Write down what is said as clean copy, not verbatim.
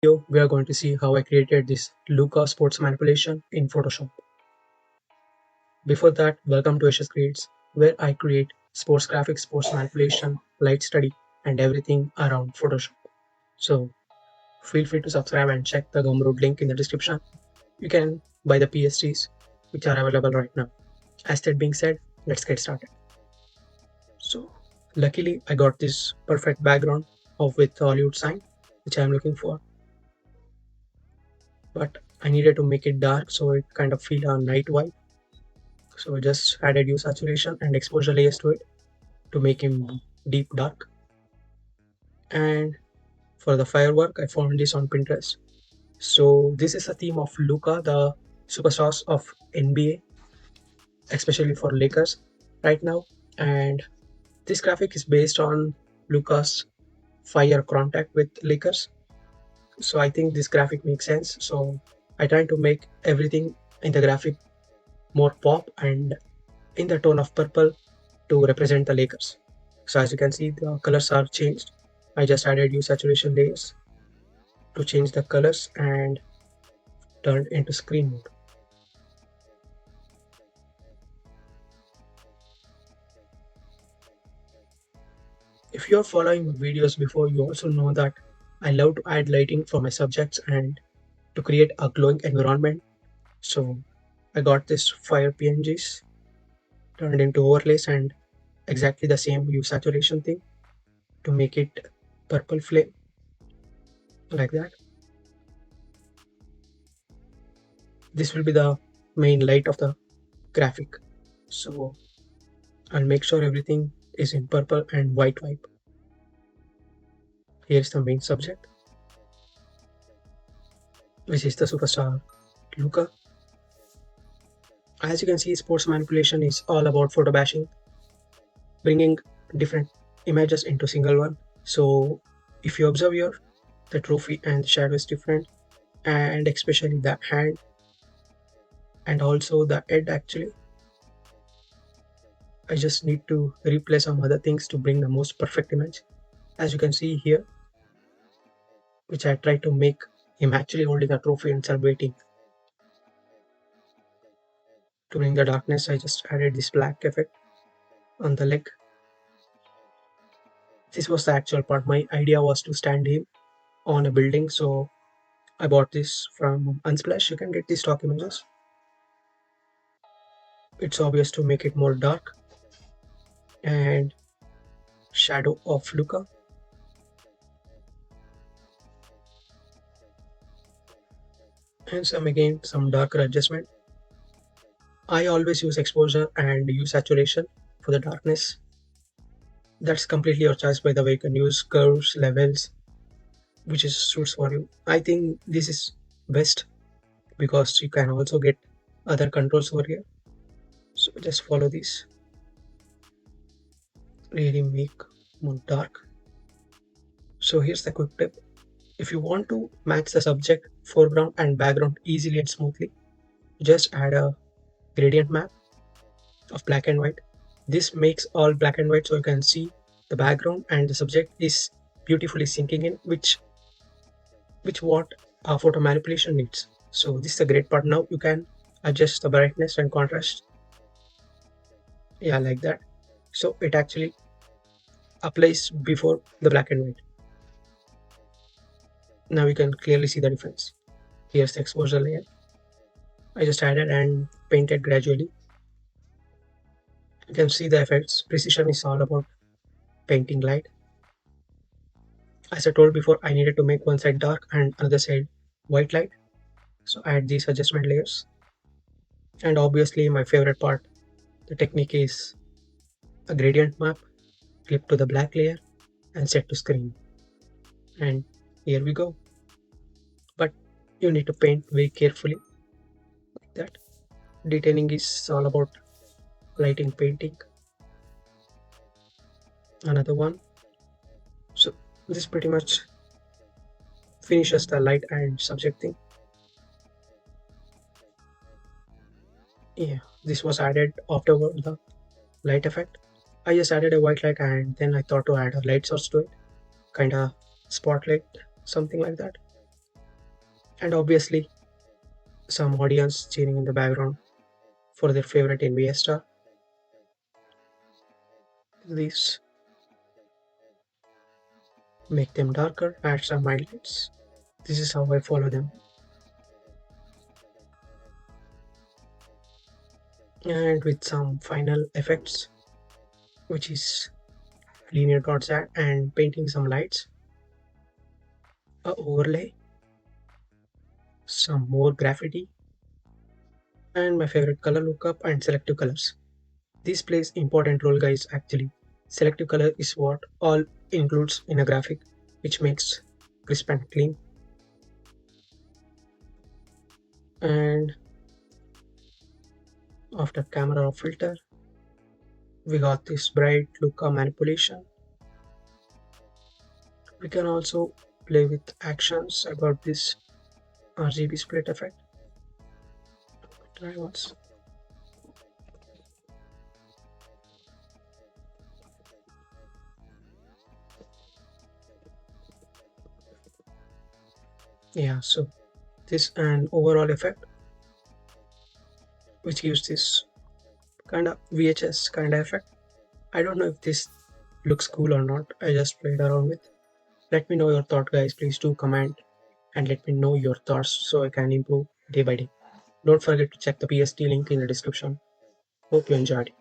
Video, we are going to see how I created this Luka sports manipulation in Photoshop. Before that, welcome to Yashas Creates, where I create sports graphics, sports manipulation, light study, and everything around Photoshop. So feel free to subscribe and check the Gumroad link in the description. You can buy the PSDs, which are available right now. As that being said, let's get started. So luckily, I got this perfect background of with Hollywood sign, which I'm looking for, but I needed to make it dark so it kind of feel a night vibe. So I just added hue saturation and exposure layers to it to make him deep dark. And for the firework, I found this on Pinterest. So this is a theme of Luka, the superstars of NBA, especially for Lakers right now. And this graphic is based on Luka's fire contact with Lakers. So I think this graphic makes sense. So I try to make everything in the graphic more pop and in the tone of purple to represent the Lakers. So as you can see, the colors are changed. I just added hue saturation layers to change the colors and turned into screen mode. If you are following videos before, you also know that I love to add lighting for my subjects and to create a glowing environment. So I got this fire PNGs turned into overlays and exactly the same hue saturation thing to make it purple flame like that. This will be the main light of the graphic. So I'll make sure everything is in purple and white vibe. Here's the main subject, which is the superstar Luka. As you can see, sports manipulation is all about photo bashing, bringing different images into single one. So if you observe here, the trophy and the shadow is different, and especially the hand and also the head actually. I just need to replace some other things to bring the most perfect image. As you can see here, which I try to make him actually holding a trophy and celebrating. To bring the darkness, I just added this black effect on the leg. This was the actual part. My idea was to stand him on a building, so I bought this from Unsplash. You can get these stock images. It's obvious to make it more dark and shadow of Luka. And some darker adjustment. I always use exposure and use saturation for the darkness. That's completely your choice, by the way. You can use curves, levels, which is suits for you. I think this is best because you can also get other controls over here. So just follow this. Really make more dark. So here's the quick tip. If you want to match the subject, foreground and background easily and smoothly, just add a gradient map of black and white. This makes all black and white so you can see the background and the subject is beautifully syncing in, which what our photo manipulation needs. So this is a great part. Now you can adjust the brightness and contrast. Yeah, like that. So it actually applies before the black and white. Now you can clearly see the difference. Here's the exposure layer. I just added and painted gradually. You can see the effects. Precision is all about painting light. As I told before, I needed to make one side dark and another side white light. So I add these adjustment layers. And obviously my favorite part, the technique is a gradient map, clip to the black layer and set to screen. And here we go. But you need to paint very carefully like that. Detailing is all about lighting painting. Another one. So this pretty much finishes the light and subject thing. Yeah, this was added afterward the light effect. I just added a white light and then I thought to add a light source to it, kinda spotlight, something like that. And obviously some audience cheering in the background for their favorite NBA star. These make them darker, add some highlights. This is how I follow them. And with some final effects, which is linear dots add and painting some lights, a overlay, some more graffiti, and my favorite color lookup and selective colors. This plays important role guys actually. Selective color is what all includes in a graphic, which makes crisp and clean. And after camera filter, we got this bright Luka manipulation. We can also play with actions about this RGB split effect. Try once. Yeah, so this an overall effect which gives this kind of VHS kind of effect. I don't know if this looks cool or not. I just played around with. Let me know your thought, guys. Please do comment and let me know your thoughts so I can improve day by day. Don't forget to check the PSD link in the description. Hope you enjoyed.